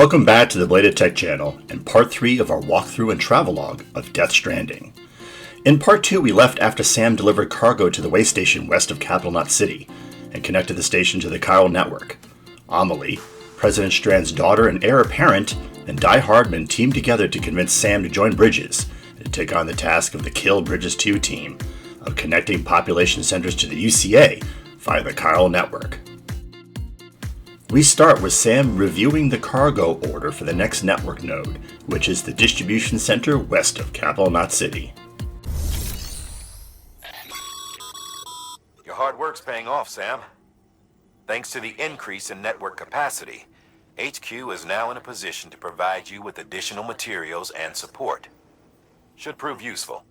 Welcome back to the Belated Tech channel and part 3 of our walkthrough and travelogue of Death Stranding. In part 2 we left after Sam delivered cargo to the way station west of Capital Knot City and connected the station to the chiral network. Amelie, President Strand's daughter and heir apparent, and Di Hardman teamed together to convince Sam to join Bridges and take on the task of the Kill Bridges 2 team of connecting population centers to the UCA via the chiral network. We start with Sam reviewing the cargo order for the next network node, which is the distribution center west of Capital Knot City. Your hard work's paying off, Sam. Thanks to the increase in network capacity, HQ is now in a position to provide you with additional materials and support. Should prove useful.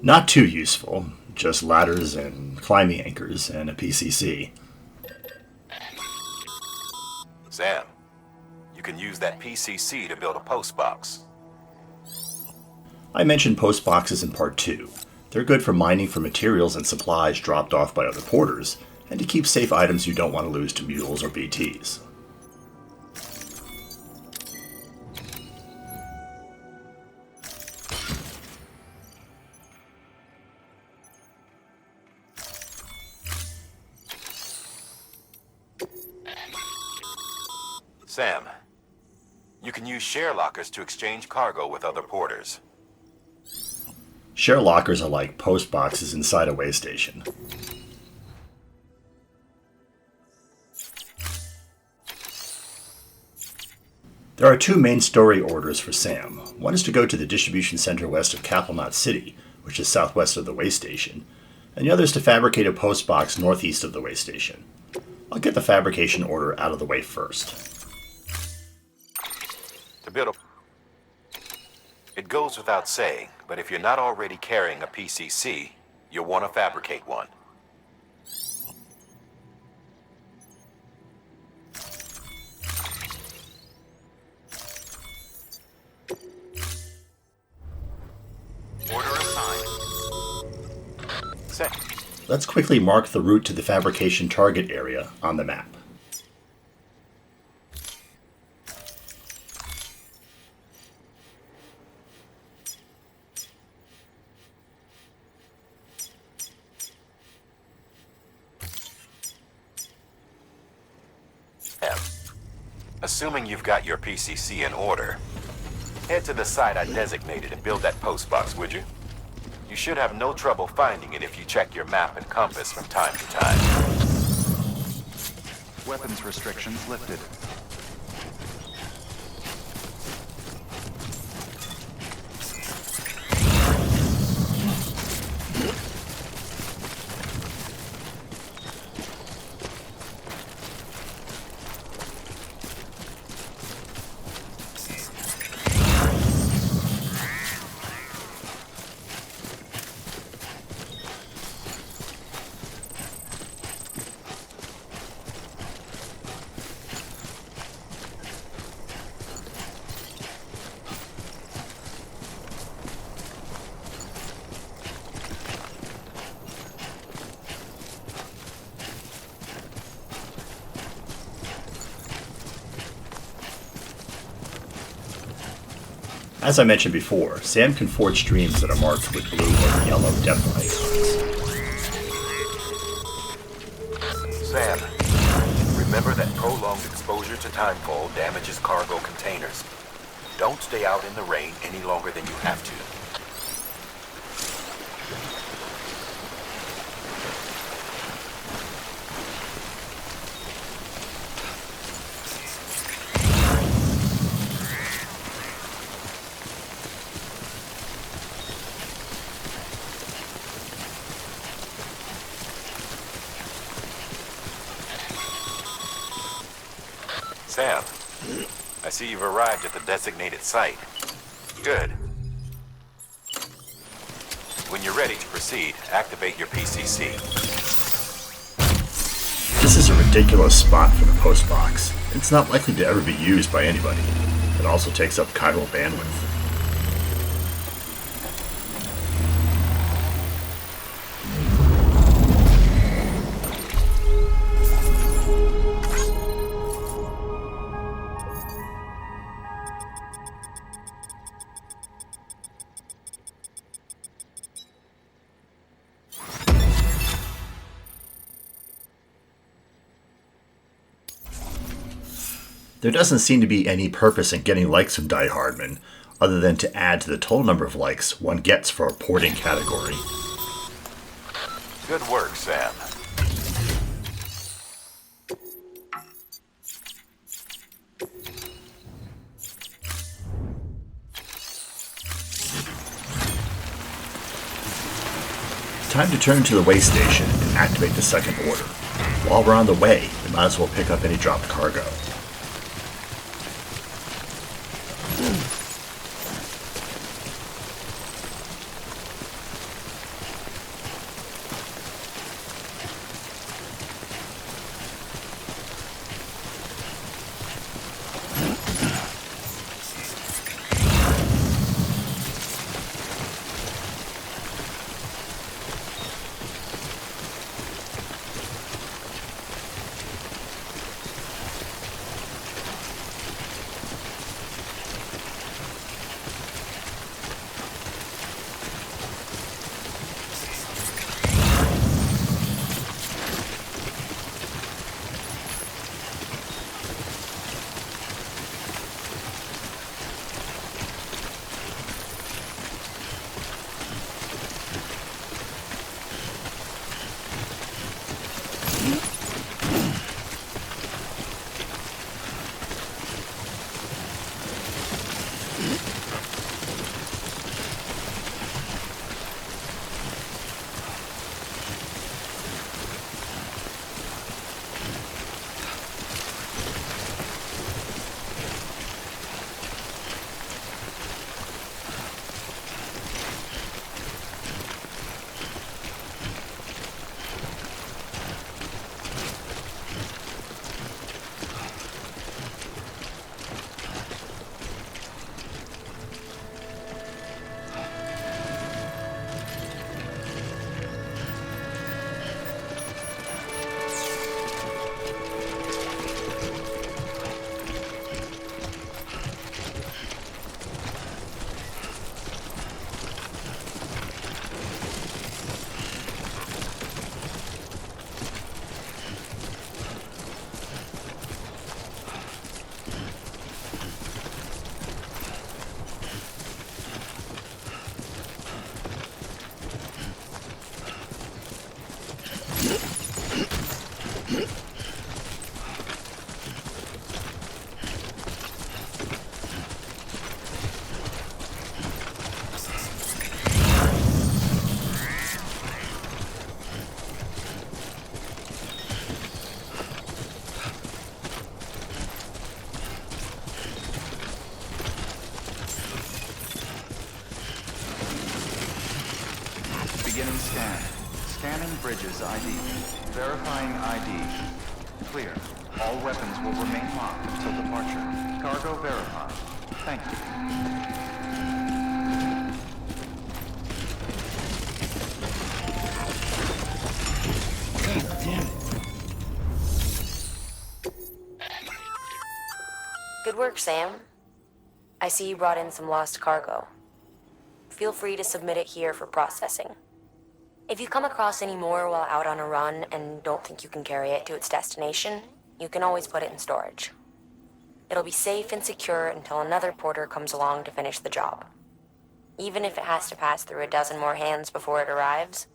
Not too useful, just ladders and climbing anchors and a PCC. Sam, you can use that PCC to build a post box. I mentioned post boxes in part 2. They're good for mining for materials and supplies dropped off by other porters, and to keep safe items you don't want to lose to mules or BTs. Sam, you can use share lockers to exchange cargo with other porters. Share lockers are like post boxes inside a way station. There are 2 main story orders for Sam. One is to go to the distribution center west of Capital Knot City, which is southwest of the way station, and the other is to fabricate a post box northeast of the way station. I'll get the fabrication order out of the way first. It goes without saying, but if you're not already carrying a PCC, you'll want to fabricate one. Order assigned. Let's quickly mark the route to the fabrication target area on the map. Assuming you've got your PCC in order, head to the site I designated and build that post box, would you? You should have no trouble finding it if you check your map and compass from time to time. Weapons restrictions lifted. As I mentioned before, Sam can forge streams that are marked with blue or yellow depth icons. Sam, remember that prolonged exposure to timefall damages cargo containers. Don't stay out in the rain any longer than you have to. Sam, I see you've arrived at the designated site. Good. When you're ready to proceed, activate your PCC. This is a ridiculous spot for the post box. It's not likely to ever be used by anybody. It also takes up chiral bandwidth. There doesn't seem to be any purpose in getting likes from Die Hardman, other than to add to the total number of likes one gets for a porting category. Good work, Sam. Time to turn to the way station and activate the second order. While we're on the way, we might as well pick up any dropped cargo. Beginning scan. Scanning bridges ID. Verifying ID. Clear. All weapons will remain locked until departure. Cargo verified. Thank you. Good work, Sam. I see you brought in some lost cargo. Feel free to submit it here for processing. If you come across any more while out on a run and don't think you can carry it to its destination, you can always put it in storage. It'll be safe and secure until another porter comes along to finish the job. Even if it has to pass through a dozen more hands before it arrives,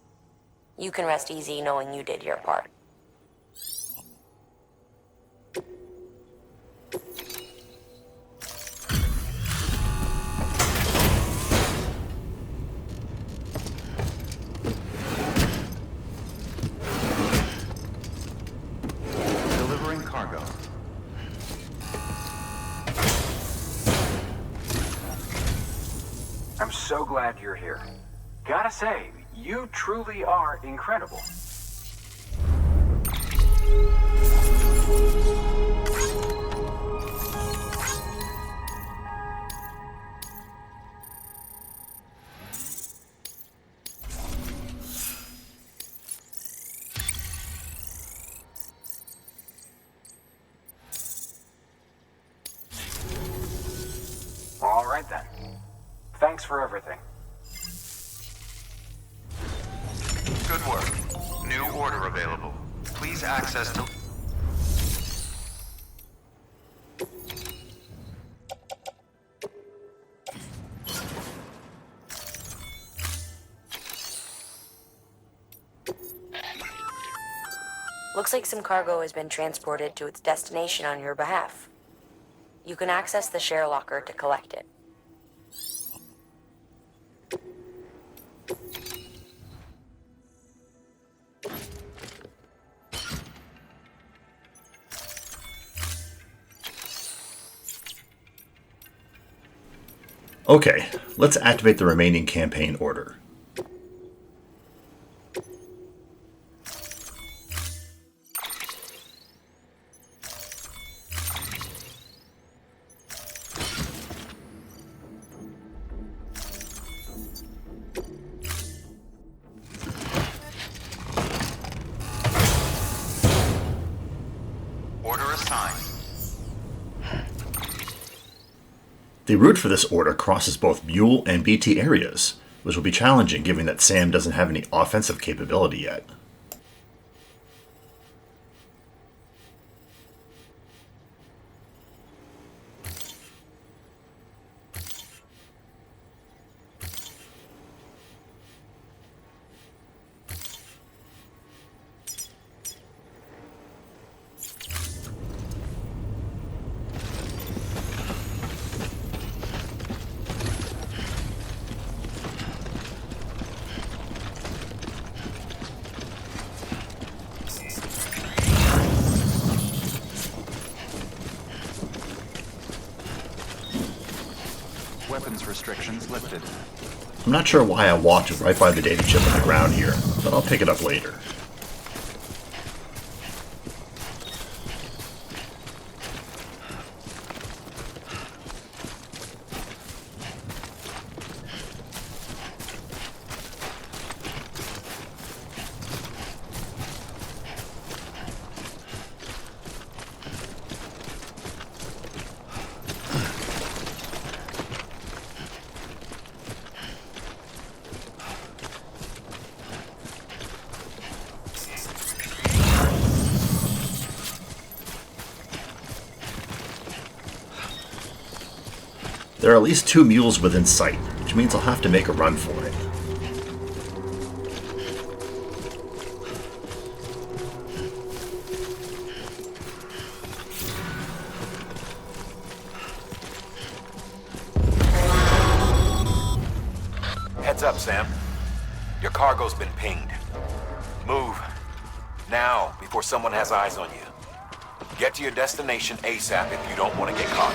you can rest easy knowing you did your part. Delivering cargo. I'm so glad you're here. Gotta say, you truly are incredible. All right then. Thanks for everything. Good work. New order available. Please access to... Looks like some cargo has been transported to its destination on your behalf. You can access the share locker to collect it. Okay, let's activate the remaining campaign order. Order assigned. The route for this order crosses both Mule and BT areas, which will be challenging given that Sam doesn't have any offensive capability yet. Weapons restrictions lifted. I'm not sure why I walked right by the data chip on the ground here, but I'll pick it up later. There are at least 2 mules within sight, which means I'll have to make a run for it. Heads up, Sam. Your cargo's been pinged. Move. Now, before someone has eyes on you. Get to your destination ASAP if you don't want to get caught.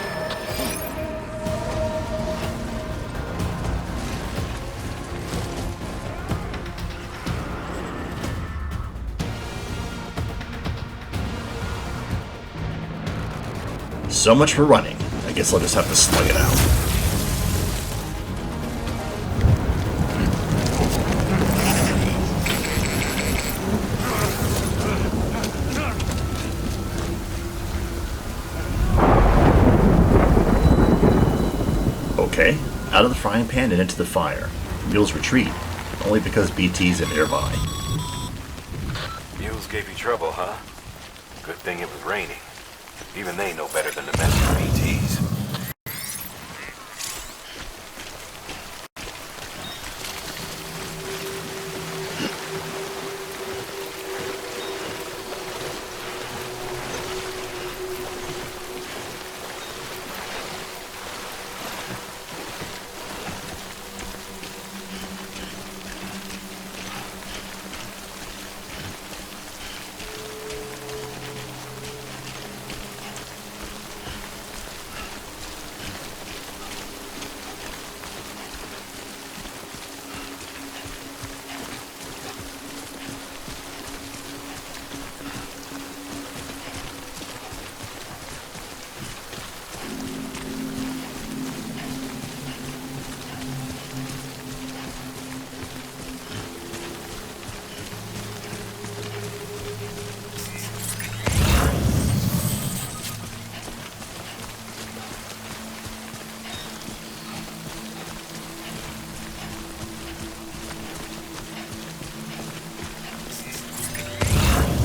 So much for running. I guess I'll just have to slug it out. Okay, out of the frying pan and into the fire. Mules retreat, only because BT's are nearby. Mules gave you trouble, huh? Good thing it was raining. Even they know better than to mess with BTs.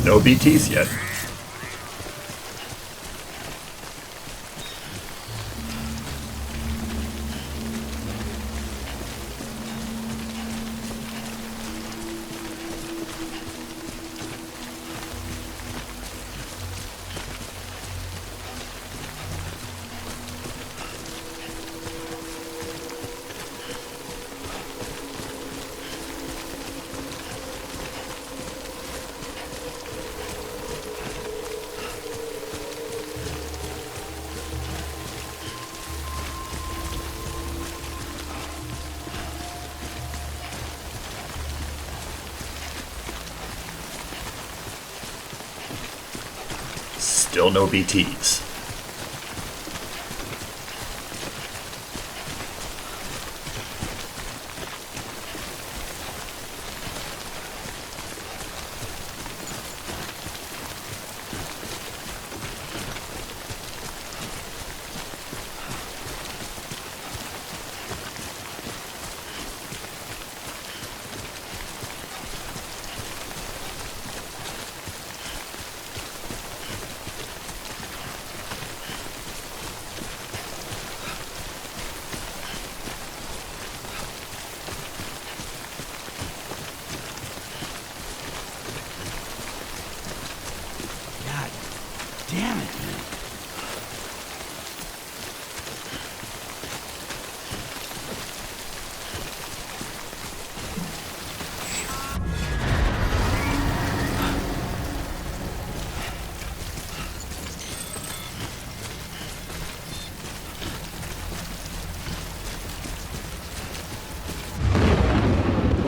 No BTs yet. still no BTs. Damn it, man.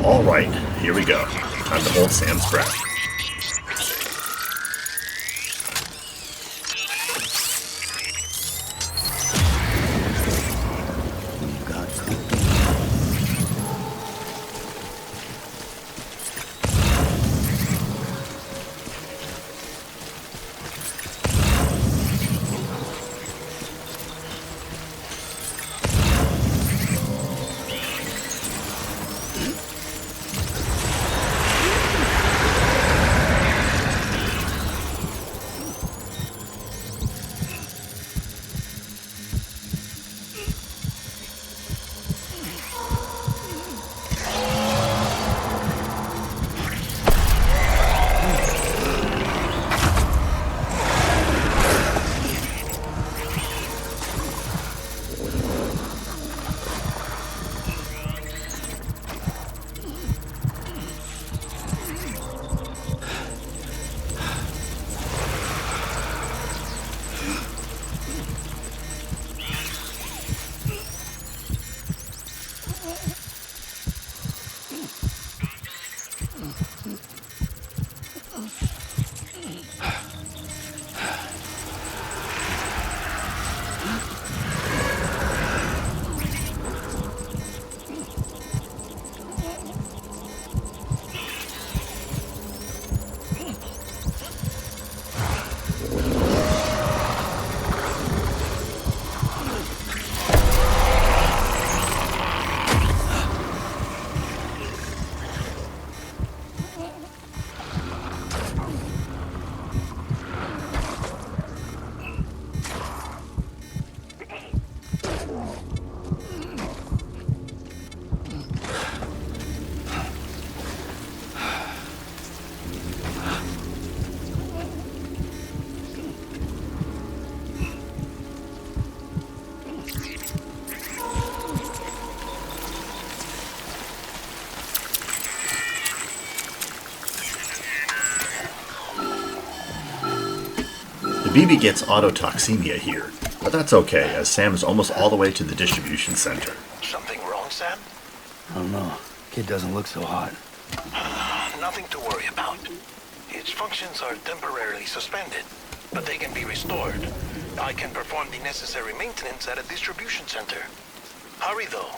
All right, here we go. Time to hold Sam's breath. The BB gets autotoxemia here, but that's okay, as Sam is almost all the way to the distribution center. Something wrong, Sam? I don't know. Kid doesn't look so hot. Nothing to worry about. Its functions are temporarily suspended, but they can be restored. I can perform the necessary maintenance at a distribution center. Hurry, though.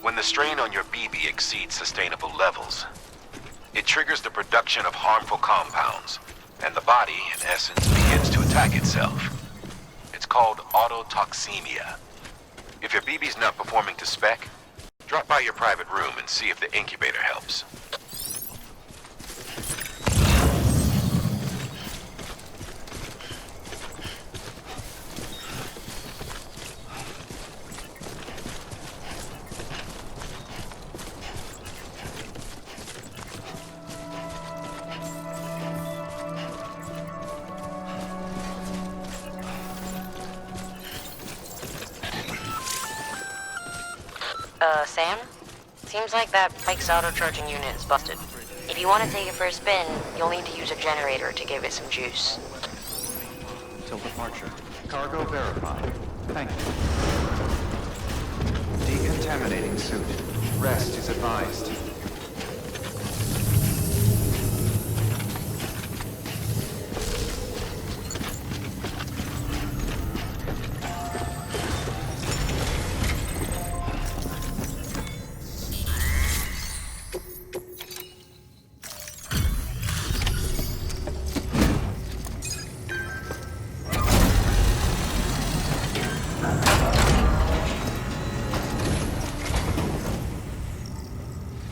When the strain on your BB exceeds sustainable levels, it triggers the production of harmful compounds, and the body, in essence, begins to attack itself. It's called autotoxemia. If your BB's not performing to spec, drop by your private room and see if the incubator helps. Sam? Seems like that bike's auto-charging unit is busted. If you want to take it for a spin, you'll need to use a generator to give it some juice. Till departure. Cargo verified. Thank you. Decontaminating suit. Rest is advised.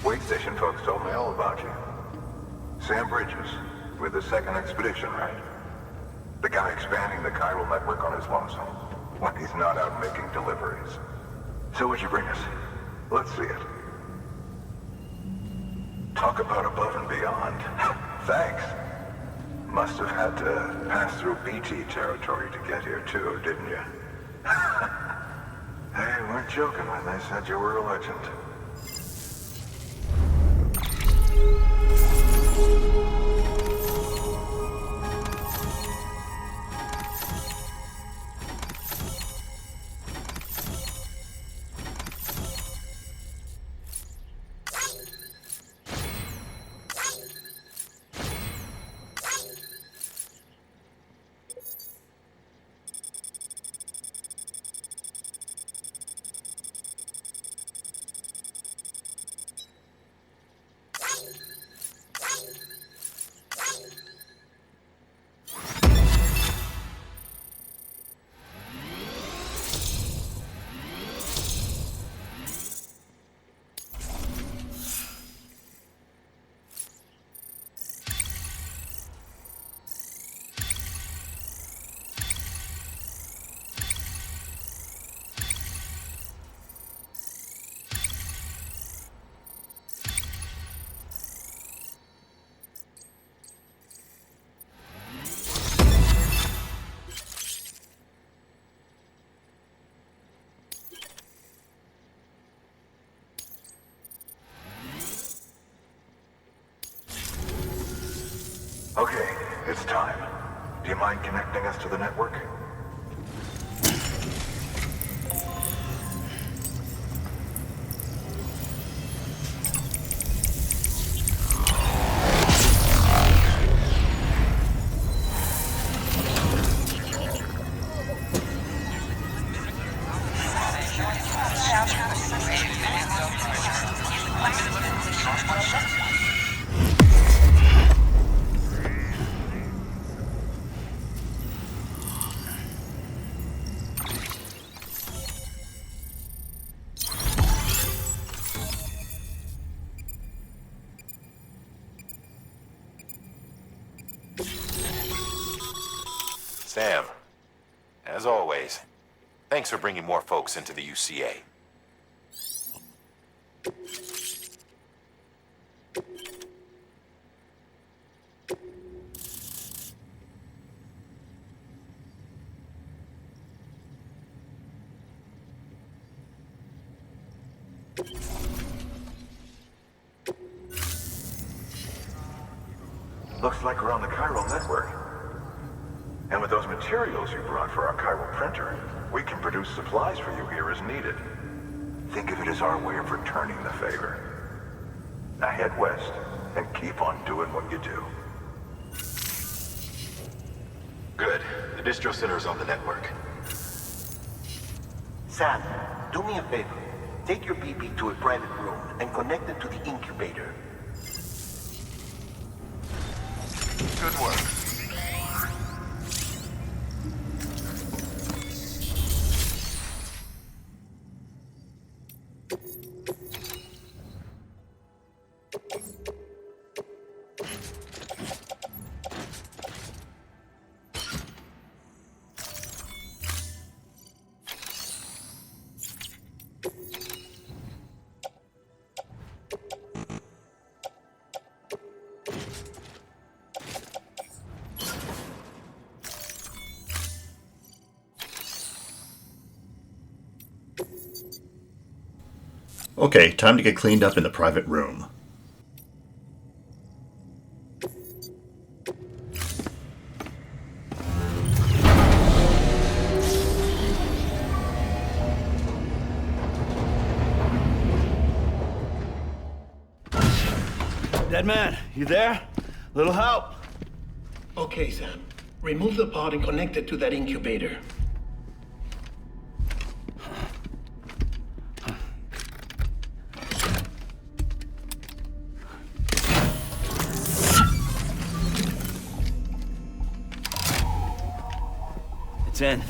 Wait station folks told me all about you. Sam Bridges, with the second expedition, right? The guy expanding the chiral network on his lonesome, when he's not out making deliveries. So what'd you bring us? Let's see it. Talk about above and beyond. Thanks. Must have had to pass through BT territory to get here too, didn't you? They weren't joking when they said you were a legend. Okay, it's time. Do you mind connecting us to the network? Sam, as always, thanks for bringing more folks into the UCA. Looks like we're on the chiral network. And with those materials you brought for our chiral printer, we can produce supplies for you here as needed. Think of it as our way of returning the favor. Now head west and keep on doing what you do. Good. The Distro Center is on the network. Sam, do me a favor. Take your BB to a private room and connect it to the incubator. Good work. Okay, time to get cleaned up in the private room. Dead man, you there? Little help? Okay, Sam. Remove the pod and connect it to that incubator. It's in.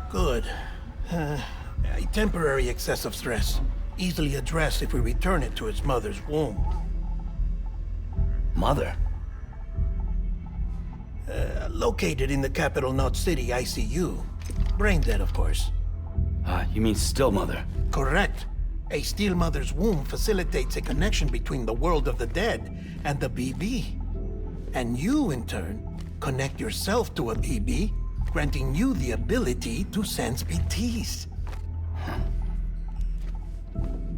Good. A temporary excessive stress. Easily addressed if we return it to its mother's womb. Mother? Located in the capital Knot City ICU. Brain dead, of course. You mean still mother? Correct. A still mother's womb facilitates a connection between the world of the dead and the BB. And you, in turn, connect yourself to a BB, granting you the ability to sense BTs.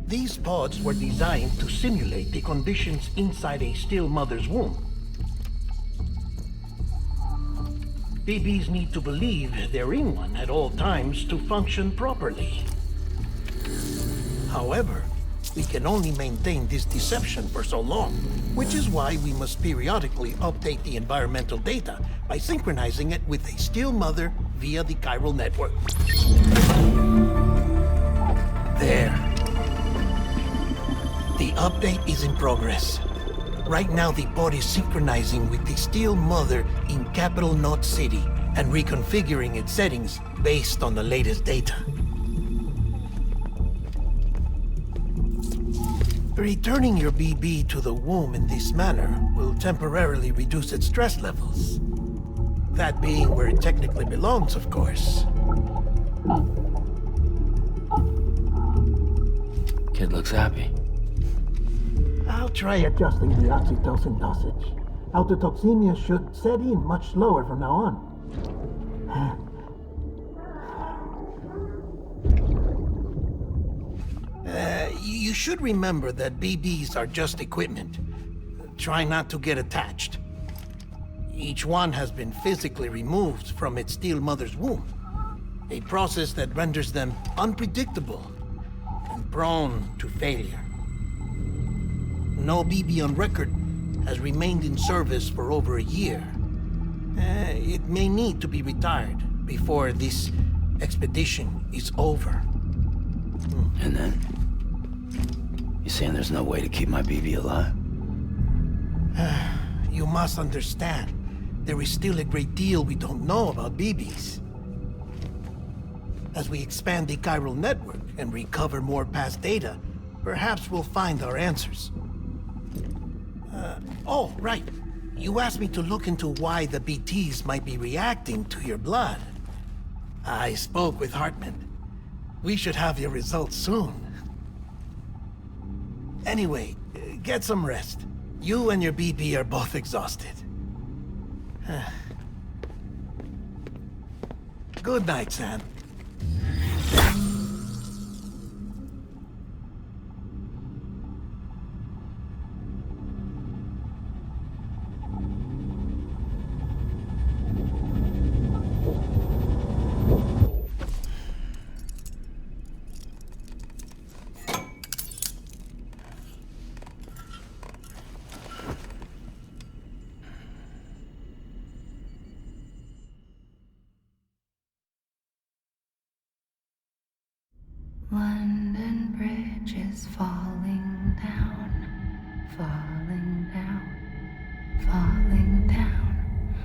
These pods were designed to simulate the conditions inside a still mother's womb. BBs need to believe they're in one at all times to function properly. However, we can only maintain this deception for so long, which is why we must periodically update the environmental data by synchronizing it with a still mother via the chiral network. There. The update is in progress. Right now, the pod is synchronizing with the still mother in capital Knot City and reconfiguring its settings based on the latest data. Returning your BB to the womb in this manner will temporarily reduce its stress levels. That being where it technically belongs, of course. Kid looks happy. I'll try adjusting the oxytocin dosage. Autotoxemia should set in much slower from now on. You should remember that BBs are just equipment. Try not to get attached. Each one has been physically removed from its still mother's womb. A process that renders them unpredictable and prone to failure. No BB on record has remained in service for over a year. It may need to be retired before this expedition is over. And then? You saying there's no way to keep my BB alive? You must understand, there is still a great deal we don't know about BBs. As we expand the chiral network and recover more past data, perhaps we'll find our answers. Oh, right. You asked me to look into why the BTs might be reacting to your blood. I spoke with Hartman. We should have your results soon. Anyway, get some rest. You and your BB are both exhausted. Good night, Sam. London Bridge is falling down, falling down, falling down.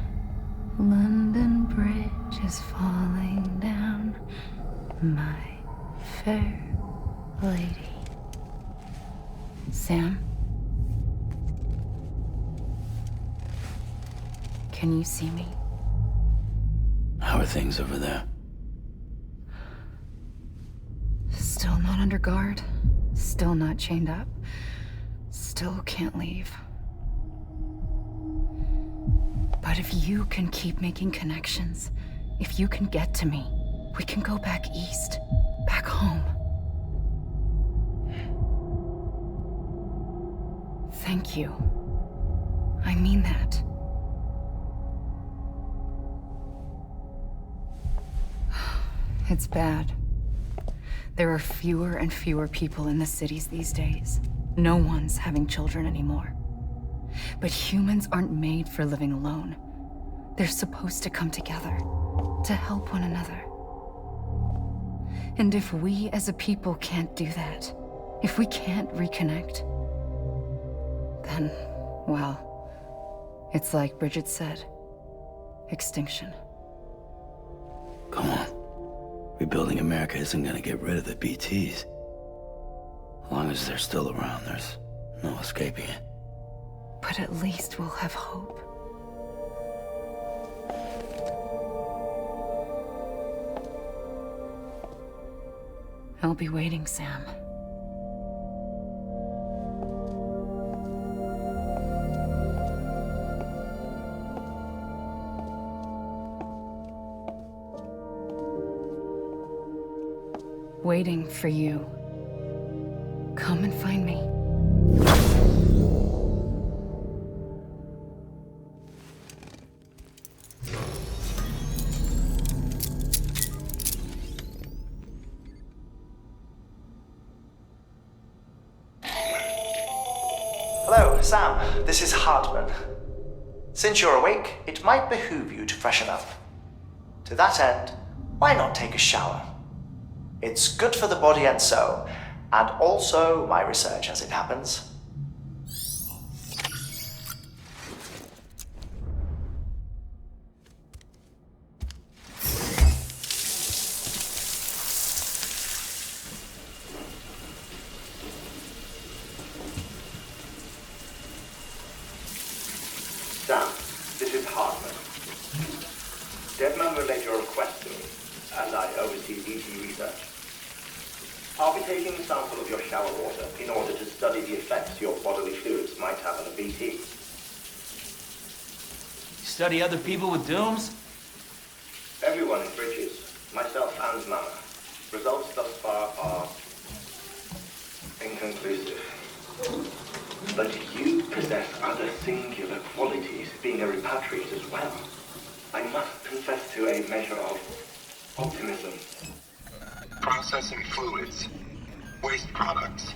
London Bridge is falling down, my fair lady. Sam? Can you see me? How are things over there? Still not under guard, still not chained up, still can't leave. But if you can keep making connections, if you can get to me, we can go back east, back home. Thank you. I mean that. It's bad. There are fewer and fewer people in the cities these days. No one's having children anymore. But humans aren't made for living alone. They're supposed to come together, to help one another. And if we as a people can't do that, if we can't reconnect, then, well, it's like Bridget said, extinction. Come on. Rebuilding America isn't gonna get rid of the BTs. As long as they're still around, there's no escaping it. But at least we'll have hope. I'll be waiting, Sam. Waiting for you. Come and find me. Hello, Sam. This is Hartman. Since you're awake, it might behoove you to freshen up. To that end, why not take a shower? It's good for the body and soul, and also my research as it happens. Sam, this is Hartman. Deadman relayed your request to me, and I oversee BT research. I'll be taking a sample of your shower water in order to study the effects your bodily fluids might have on a BT. Study other people with dooms? Everyone in Bridges, myself and Mama. Results thus far are inconclusive. But you possess other singular qualities, being a repatriate as well. I must confess to a measure of optimism. Processing fluids. Waste products.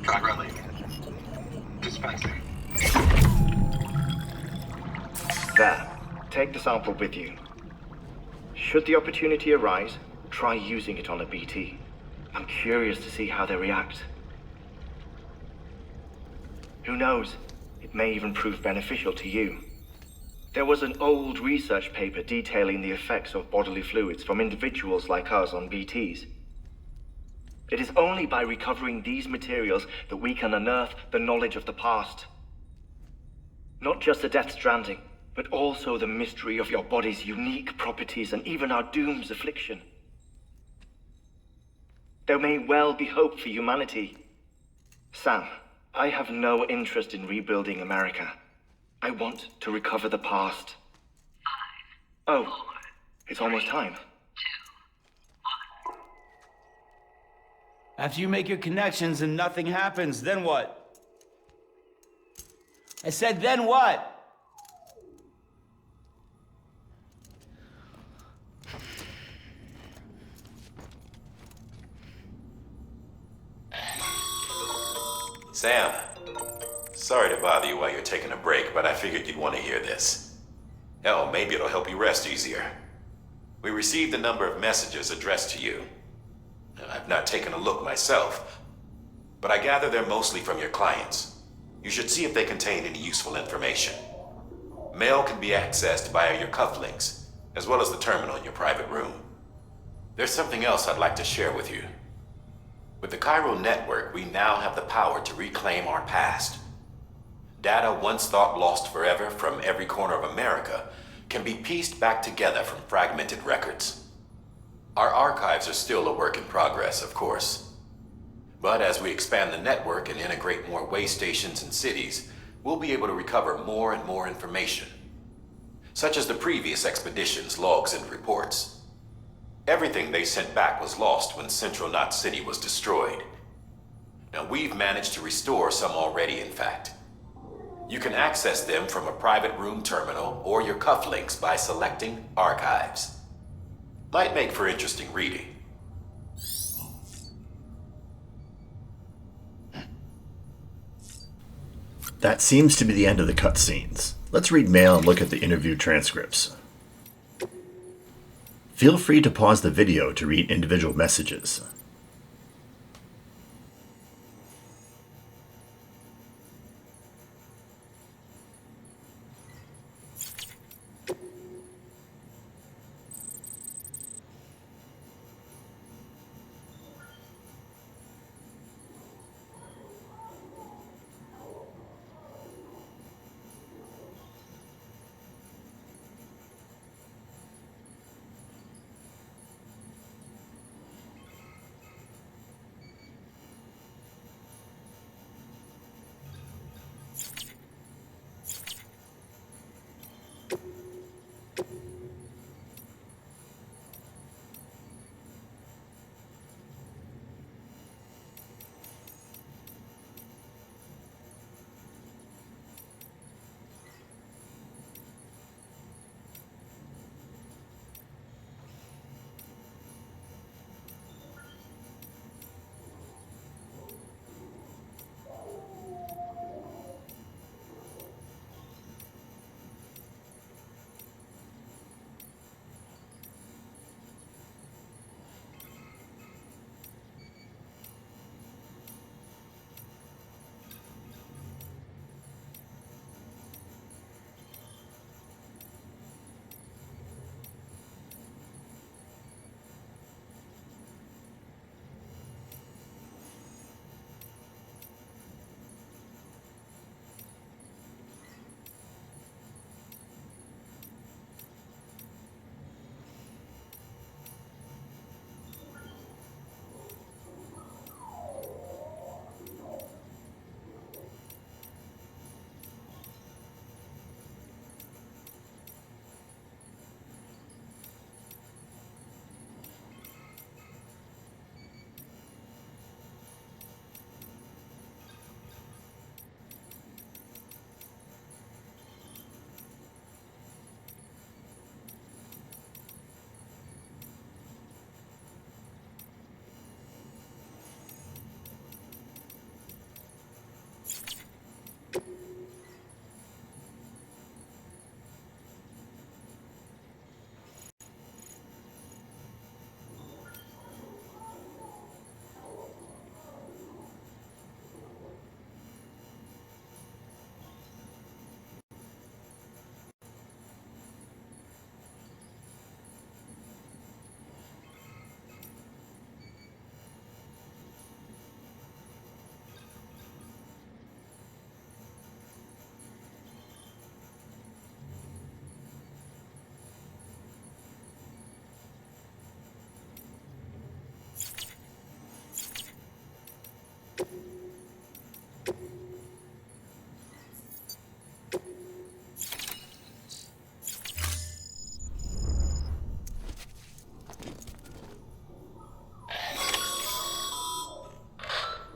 Chirelli. Dispensing. There. Take the sample with you. Should the opportunity arise, try using it on a BT. I'm curious to see how they react. Who knows? It may even prove beneficial to you. There was an old research paper detailing the effects of bodily fluids from individuals like us on BTs. It is only by recovering these materials that we can unearth the knowledge of the past. Not just the Death Stranding, but also the mystery of your body's unique properties and even our doom's affliction. There may well be hope for humanity. Sam, I have no interest in rebuilding America. I want to recover the past. 5, 4, oh, it's almost time. 2, 1. After you make your connections and nothing happens, then what? I said, then what? Sam, sorry to bother you while you're taking a break, but I figured you'd want to hear this. Hell, maybe it'll help you rest easier. We received a number of messages addressed to you. I've not taken a look myself, but I gather they're mostly from your clients. You should see if they contain any useful information. Mail can be accessed via your cufflinks, as well as the terminal in your private room. There's something else I'd like to share with you. With the Chiral network, we now have the power to reclaim our past. Data once thought lost forever from every corner of America can be pieced back together from fragmented records. Our archives are still a work in progress, of course. But as we expand the network and integrate more way stations and cities, we'll be able to recover more and more information, such as the previous expedition's logs and reports. Everything they sent back was lost when Central Knot City was destroyed. Now, we've managed to restore some already, in fact, You can access them from a private room terminal or your cufflinks by selecting Archives. Might make for interesting reading. That seems to be the end of the cutscenes. Let's read mail and look at the interview transcripts. Feel free to pause the video to read individual messages.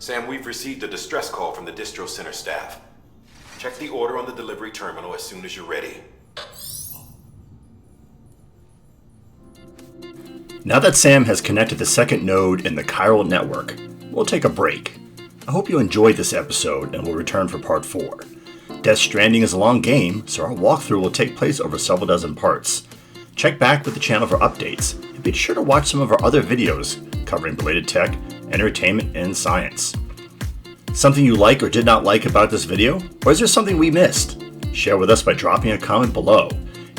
Sam, we've received a distress call from the Distro Center staff. Check the order on the delivery terminal as soon as you're ready. Now that Sam has connected the second node in the chiral network, we'll take a break. I hope you enjoyed this episode and will return for part 4. Death Stranding is a long game, so our walkthrough will take place over several dozen parts. Check back with the channel for updates, and be sure to watch some of our other videos covering Belated Tech, entertainment, and science. Something you like or did not like about this video? Or is there something we missed? Share with us by dropping a comment below.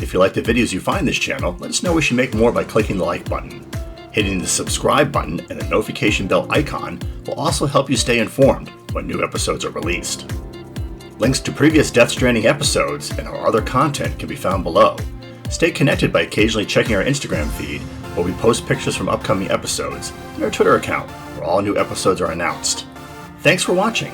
If you like the videos you find this channel, let us know we should make more by clicking the like button. Hitting the subscribe button and the notification bell icon will also help you stay informed when new episodes are released. Links to previous Death Stranding episodes and our other content can be found below. Stay connected by occasionally checking our Instagram feed, where we post pictures from upcoming episodes, and our Twitter account, where all new episodes are announced. Thanks for watching.